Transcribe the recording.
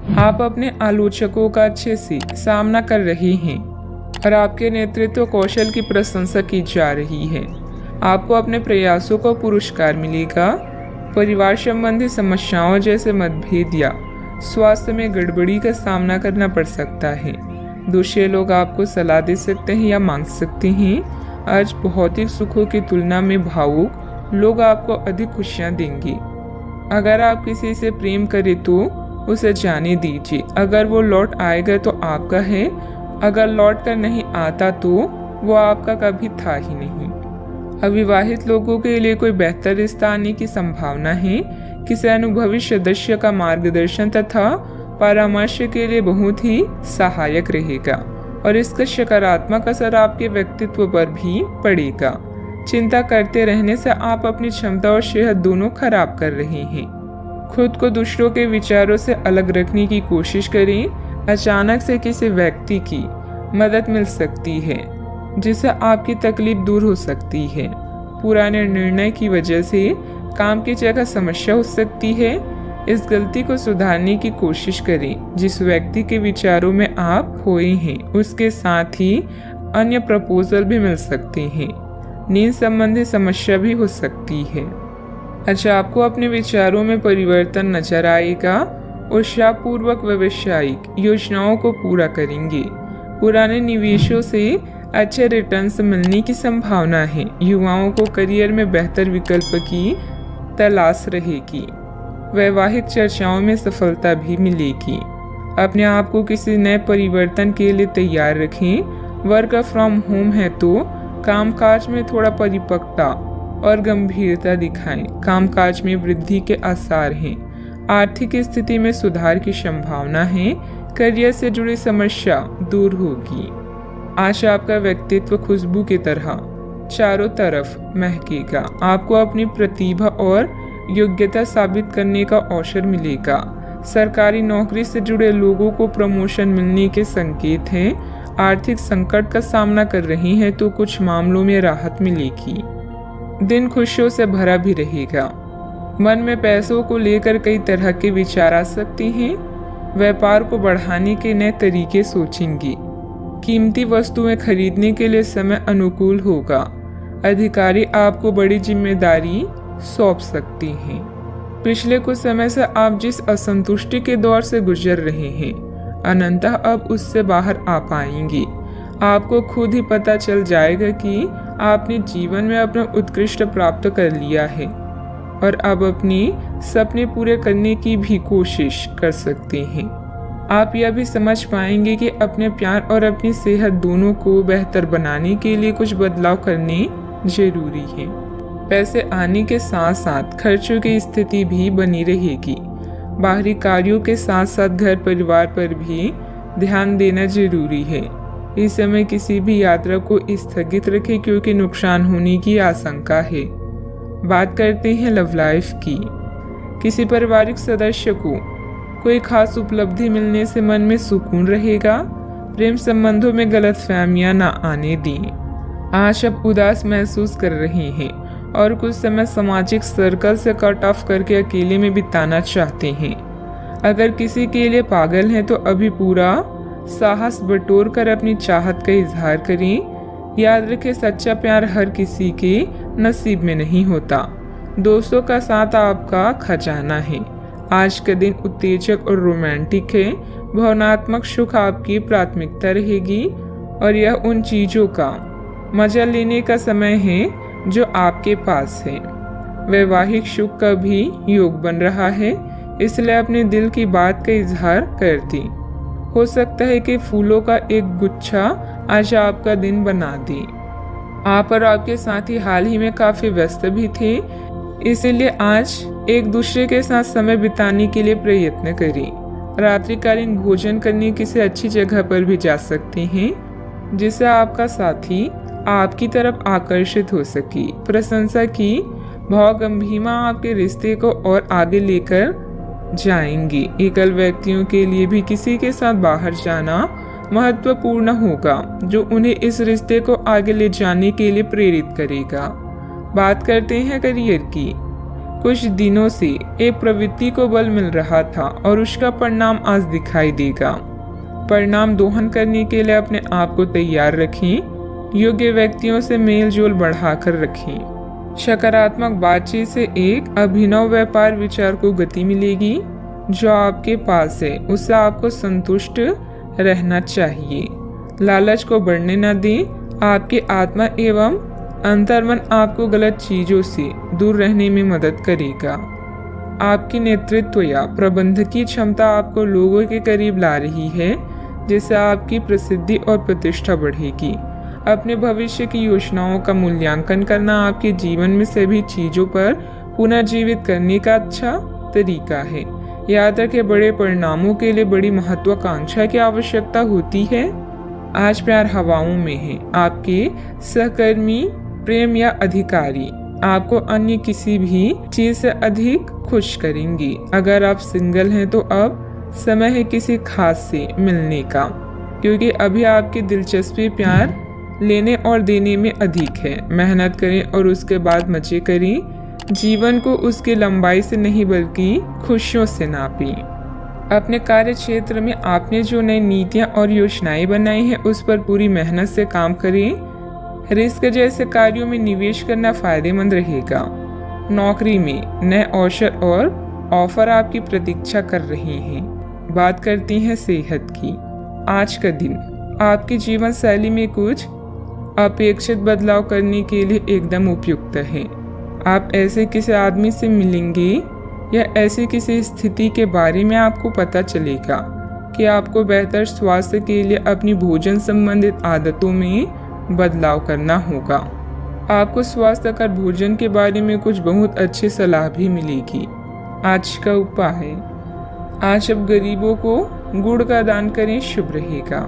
आप अपने आलोचकों का अच्छे से सामना कर रहे हैं और आपके नेतृत्व कौशल की प्रशंसा की जा रही है। आपको अपने प्रयासों का पुरस्कार मिलेगा। परिवार संबंधी समस्याओं जैसे मतभेद या स्वास्थ्य में गड़बड़ी का सामना करना पड़ सकता है। दूसरे लोग आपको सलाह दे सकते हैं या मांग सकते हैं। आज भौतिक सुखों की तुलना में भावुक लोग आपको अधिक खुशियां देंगे। अगर आप किसी से प्रेम करें तो उसे जाने दीजिए। अगर वो लौट आएगा तो आपका है, अगर लौट कर नहीं आता तो वो आपका कभी था ही नहीं। अविवाहित लोगों के लिए कोई बेहतर रिश्ता आने की संभावना है। किसी अनुभवी सदस्य का मार्गदर्शन तथा परामर्श के लिए बहुत ही सहायक रहेगा और इसका सकारात्मक असर आपके व्यक्तित्व पर भी पड़ेगा। चिंता करते रहने से आप अपनी क्षमता और सेहत दोनों खराब कर रहे हैं। खुद को दूसरों के विचारों से अलग रखने की कोशिश करें। अचानक से किसी व्यक्ति की मदद मिल सकती है जिससे आपकी तकलीफ दूर हो सकती है। पुराने निर्णय की वजह से काम की जगह समस्या हो सकती है। इस गलती को सुधारने की कोशिश करें। जिस व्यक्ति के विचारों में आप खोए हैं उसके साथ ही अन्य प्रपोजल भी मिल सकते हैं। नींद संबंधी समस्या भी हो सकती है। अच्छा, आपको अपने विचारों में परिवर्तन नजर आएगा। उत्साहपूर्वक व्यावसायिक योजनाओं को पूरा करेंगे। पुराने निवेशों से अच्छे रिटर्न्स मिलने की संभावना है। युवाओं को करियर में बेहतर विकल्प की तलाश रहेगी। वैवाहिक चर्चाओं में सफलता भी मिलेगी। अपने आप को किसी नए परिवर्तन के लिए तैयार रखें। वर्क फ्रॉम होम है तो कामकाज में थोड़ा परिपक्वता और गंभीरता दिखाएं। कामकाज में वृद्धि के आसार हैं। आर्थिक स्थिति में सुधार की संभावना है। करियर से जुड़ी समस्या दूर होगी। आज आपका व्यक्तित्व खुशबू की तरह चारों तरफ महकेगा। आपको अपनी प्रतिभा और योग्यता साबित करने का अवसर मिलेगा। सरकारी नौकरी से जुड़े लोगों को प्रमोशन मिलने के संकेत हैं। आर्थिक संकट का सामना कर रहे हैं तो कुछ मामलों में राहत मिलेगी। दिन खुशियों से भरा भी रहेगा। मन में पैसों को लेकर कई तरह के विचार आ सकते हैं। व्यापार को बढ़ाने के नए तरीके सोचेंगे। कीमती वस्तुएं खरीदने के लिए समय अनुकूल होगा। अधिकारी आपको बड़ी जिम्मेदारी सौंप सकते हैं। पिछले कुछ समय से आप जिस असंतुष्टि के दौर से गुजर रहे हैं अनंतः अब उससे बाहर आ पाएंगे। आपको खुद ही पता चल जाएगा कि आपने जीवन में अपना उत्कृष्ट प्राप्त कर लिया है और अब अपने सपने पूरे करने की भी कोशिश कर सकते हैं। आप यह भी समझ पाएंगे कि अपने प्यार और अपनी सेहत दोनों को बेहतर बनाने के लिए कुछ बदलाव करने जरूरी है। पैसे आने के साथ साथ खर्चों की स्थिति भी बनी रहेगी। बाहरी कार्यों के साथ साथ घर परिवार पर भी ध्यान देना जरूरी है। इस समय किसी भी यात्रा को स्थगित रखें क्योंकि नुकसान होने की आशंका है। बात करते हैं लव लाइफ की। किसी पारिवारिक सदस्य को कोई खास उपलब्धि मिलने से मन में सुकून रहेगा। प्रेम संबंधों में गलतफहमियां ना आने दें। आज आप उदास महसूस कर रहे हैं और कुछ समय सामाजिक सर्कल से कट ऑफ करके अकेले में बिताना चाहते हैं। अगर किसी के लिए पागल हैं तो अभी पूरा साहस बटोर कर अपनी चाहत का इजहार करें। याद रखें, सच्चा प्यार हर किसी के नसीब में नहीं होता। दोस्तों का साथ आपका खजाना है। आज का दिन उत्तेजक और रोमांटिक है। भावनात्मक सुख आपकी प्राथमिकता रहेगी और यह उन चीजों का मजा लेने का समय है जो आपके पास है। वैवाहिक सुख का भी योग बन रहा है, इसलिए अपने दिल की बात का इजहार कर दें। हो सकता है कि फूलों का एक गुच्छा आज आपका दिन बना दे। आप और आपके साथी हाल ही में काफी व्यस्त भी थे, इसीलिए आज एक दूसरे के साथ समय बिताने के लिए प्रयत्न करें। रात्रिकालीन भोजन करने किसी अच्छी जगह पर भी जा सकते हैं जिससे आपका साथी आपकी तरफ आकर्षित हो सके। प्रशंसा की भावगंभीरता आपके रिश्ते को और आगे लेकर जाएंगे। एकल व्यक्तियों के लिए भी किसी के साथ बाहर जाना महत्वपूर्ण होगा जो उन्हें इस रिश्ते को आगे ले जाने के लिए प्रेरित करेगा। बात करते हैं करियर की। कुछ दिनों से एक प्रवृत्ति को बल मिल रहा था और उसका परिणाम आज दिखाई देगा। परिणाम दोहन करने के लिए अपने आप को तैयार रखें। योग्य व्यक्तियों से मेल जोल बढ़ाकर रखें। सकारात्मक बातचीत से एक अभिनव व्यापार विचार को गति मिलेगी। जो आपके पास है उससे आपको संतुष्ट रहना चाहिए। लालच को बढ़ने न दें। आपकी आत्मा एवं अंतर्मन आपको गलत चीजों से दूर रहने में मदद करेगा। आपकी नेतृत्व या प्रबंधकीय क्षमता आपको लोगों के करीब ला रही है, जिससे आपकी प्रसिद्धि और प्रतिष्ठा बढ़ेगी। अपने भविष्य की योजनाओं का मूल्यांकन करना आपके जीवन में सभी चीजों पर पुनर्जीवित करने का अच्छा तरीका है। याद रखें, बड़े परिणामों के लिए बड़ी महत्वाकांक्षा की आवश्यकता होती है। आज प्यार हवाओं में है। आपके सहकर्मी, प्रेम या अधिकारी आपको अन्य किसी भी चीज से अधिक खुश करेंगी। अगर आप सिंगल हैं तो अब समय है किसी खास से मिलने का, क्योंकि अभी आपकी दिलचस्पी प्यार लेने और देने में अधिक है। मेहनत करें और उसके बाद मजे करें। जीवन को उसकी लंबाई से नहीं बल्कि खुशियों से नापें। अपने कार्य क्षेत्र में आपने जो नई नीतियां और योजनाएं बनाई हैं उस पर पूरी मेहनत से काम करें। रिस्क जैसे कार्यों में निवेश करना फायदेमंद रहेगा। नौकरी में नए अवसर और ऑफर आपकी प्रतीक्षा कर रहे हैं। बात करते हैं सेहत की। आज का दिन आपकी जीवन शैली में कुछ अपेक्षित बदलाव करने के लिए एकदम उपयुक्त है। आप ऐसे किसी आदमी से मिलेंगे या ऐसी किसी स्थिति के बारे में आपको पता चलेगा कि आपको बेहतर स्वास्थ्य के लिए अपनी भोजन संबंधित आदतों में बदलाव करना होगा। आपको स्वास्थ्यकर भोजन के बारे में कुछ बहुत अच्छी सलाह भी मिलेगी। आज का उपाय, आज अब गरीबों को गुड़ का दान करें, शुभ रहेगा।